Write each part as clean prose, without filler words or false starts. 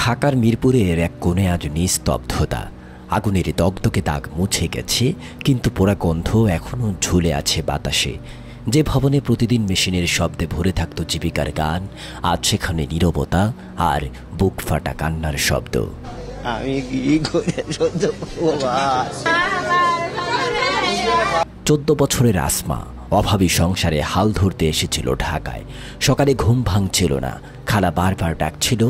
ঢাকার মিরপুরের এক কোণে আজ নিস্তব্ধতা। আগুনের দগদগে দাগ মুছে গেছে, কিন্তু পোড়া গন্ধ এখনও ঝুলে আছে বাতাসে। যে ভবনে প্রতিদিন মেশিনের শব্দে ভরে থাকত জীবিকার গান, আজ সেখানে নীরবতা আর বুক ফাটা কান্নার শব্দ। আমি কি করে সহ্য করব? 14 বছরের আসমা অভাবী সংসারে হাল ধরতে এসেছিল ঢাকায়। সকালে ঘুম ভাঙছিল না, খালা বারবার ডাকছিল,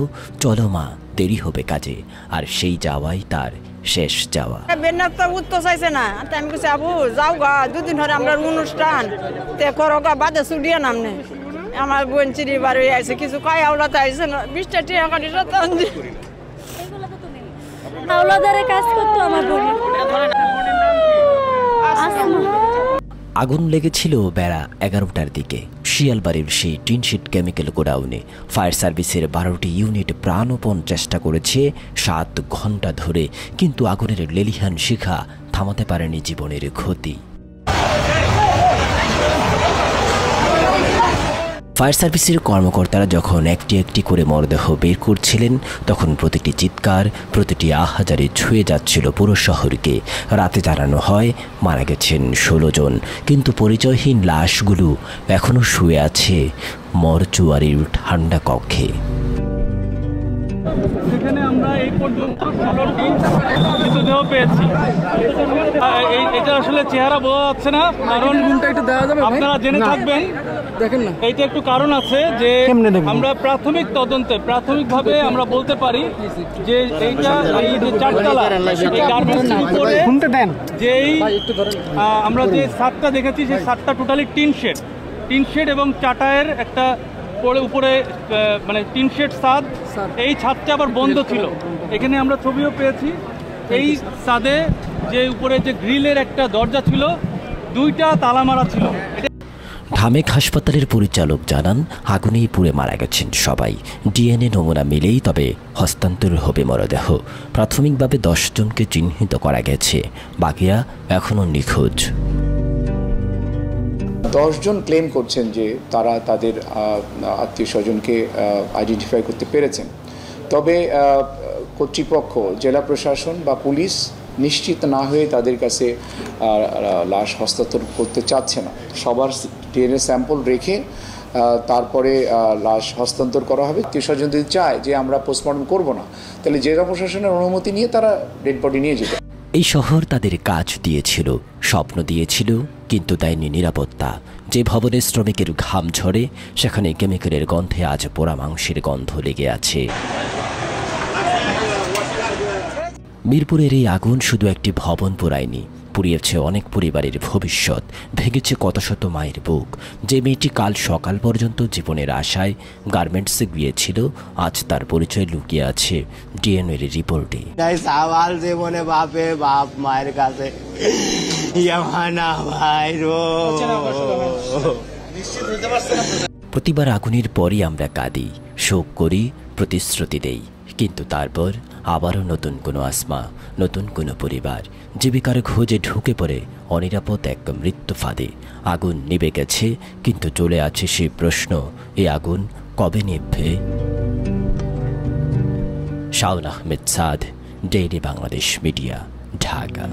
চলো মা, দেরি হবে কাজে। আর সেই যাওয়াই তার শেষ যাওয়া। বেনার তো উত্তর চাইছে না, আমি বলছি আবু যাও গা, দুদিন ধরে আমরা অনুষ্ঠান তে করো গা, বাদে ছুটিয়ে নামনে। আমার বোন চিড়ি বাড়ি আইছে, কিছু কয় আওলাতে আইছে না, 20টা টাকা কাটি আওলাদারে কাজ করতো আমার বোন। আগুন লেগেছিল বেলা 11টার দিকে শিয়ালবাড়ির সেই টিনশিট কেমিক্যাল গোডাউনে। ফায়ার সার্ভিসের 12টি ইউনিট প্রাণপণ চেষ্টা করেছে 7 ঘন্টা ধরে, কিন্তু আগুনের লেলিহান শিখা থামাতে পারেনি জীবনের ক্ষতি। ফায়ার সার্ভিসের কর্মকর্তারা যখন একটি একটি করে মরদেহ বের করছিলেন, তখন প্রতিটি চিৎকার, প্রতিটি আহাজারে ছুঁয়ে যাচ্ছিল পুরো শহরকে। রাতে জানানো হয় মারা গেছেন 16 জন, কিন্তু পরিচয়হীন লাশগুলো এখনও শুয়ে আছে মরচুয়ারির ঠান্ডা কক্ষে। সেখানে আমরা এই পর্যন্ত 16টি মৃতদেহ পেয়েছি। এটা আসলে চেহারা বোঝা যাচ্ছে না, কারণ আপনারা জেনে থাকবেন, দেখেন না, এইটা একটু কারণ আছে যে আমরা প্রাথমিক তদন্তে প্রাথমিকভাবে আমরা বলতে পারি যে এইটা এই যে চারতলা এই গার্মেন্টসের উপরে যেই আমরা যে ছাদটা দেখেছি, সেই ছাদটা টোটালি টিন শেড এবং চাটায়ের একটা উপরে মানে টিন শেড ছাদ। এই ছাদটা আবার বন্ধ ছিল। এখানে আমরা ছবিও পেয়েছি, এই ছাদে যে উপরে যে গ্রিলের একটা দরজা ছিল, 2টা তালা মারা ছিল। ঢামেক হাসপাতালের পরিচালক জানান, আগুনেই পুড়ে মারা গেছেন সবাই। ডিএনএ নমুনা মিলেই তবে হস্তান্তর হবে মরদেহ। প্রাথমিকভাবে 10 জনকে চিহ্নিত করা গেছে, বাকিরা এখনও নিখোঁজ। 10 জন ক্লেম করছেন যে তারা তাদের আত্মীয় স্বজনকে আইডেন্টিফাই করতে পেরেছেন, তবে কর্তৃপক্ষ, জেলা প্রশাসন বা পুলিশ নিশ্চিত না হয়ে তাদের কাছে লাশ হস্তান্তর করতে চাচ্ছে না। সবার ডিএনএ স্যাম্পল রেখে তারপরে লাশ হস্তান্তর করা হবে। আত্মীয় স্বজন যদি চায় যে আমরা পোস্টমর্টম করব না, তাহলে জেলা প্রশাসনের অনুমতি নিয়ে তারা ডেড বডি নিয়ে যেতে। এই শহর তাদের কাজ দিয়েছিল, স্বপ্ন দিয়েছিল, কিন্তু দেয়নি নিরাপত্তা। যে ভবনে শ্রমিকের ঘাম ঝরে, সেখানে কেমিক্যালের গন্ধে আজ পোড়া মাংসের গন্ধ লেগে আছে। মিরপুরের এই আগুন শুধু একটি ভবন পোড়ায়নি, পুড়িয়েছে অনেক পরিবারের ভবিষ্যৎ, ভেঙেছে কত শত মায়ের বুক। যে মেয়েটি কাল সকাল পর্যন্ত জীবনের আশায় গার্মেন্টসে গিয়েছিল, আজ তার পরিচয় লুকিয়ে আছে ডিএনএর রিপোর্টে। সওয়াল জীবনে বাপে বাপ মায়ের কাছে প্রতিবার আগুনের পরই আমরা কাঁদি, শোক করি, প্রতিশ্রুতি দেই, কিন্তু তারপর আবারও নতুন কোনো আসমা, নতুন কোনো পরিবার জীবিকার খোঁজে ঢুকে পড়ে অনিরাপদ এক মৃত্যু ফাঁদে। আগুন নিভে গেছে, কিন্তু চলে আছে সেই প্রশ্ন, এই আগুন কবে নিভবে? শাওন আহমেদ সাদ, ডেইলি বাংলাদেশ মিডিয়া, ঢাকা।